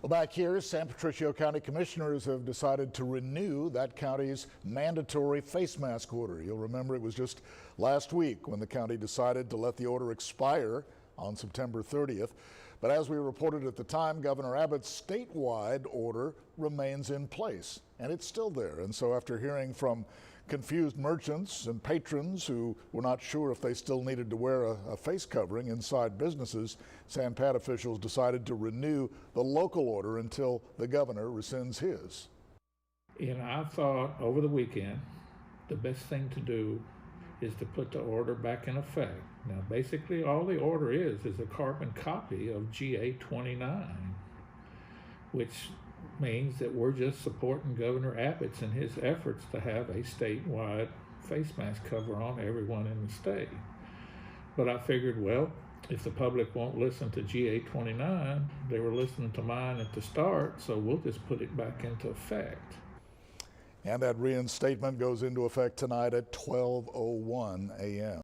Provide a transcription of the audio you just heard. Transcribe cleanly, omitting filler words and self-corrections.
Well, back here, San Patricio County Commissioners have decided to renew that county's mandatory face mask order. You'll remember it was just last week when the county decided to let the order expire on September 30th. But as we reported at the time, Governor Abbott's statewide order remains in place, and it's still there. And so after hearing from confused merchants and patrons who were not sure if they still needed to wear a face covering inside businesses, San Pat officials decided to renew the local order until the governor rescinds his. And I thought over the weekend, the best thing to do is to put the order back in effect. Now, basically, all the order is a carbon copy of GA 29, which means that we're just supporting Governor Abbott's in his efforts to have a statewide face mask cover on everyone in the state. But I figured, well, if the public won't listen to GA 29, they were listening to mine at the start, so we'll just put it back into effect. And that reinstatement goes into effect tonight at 12:01 a.m.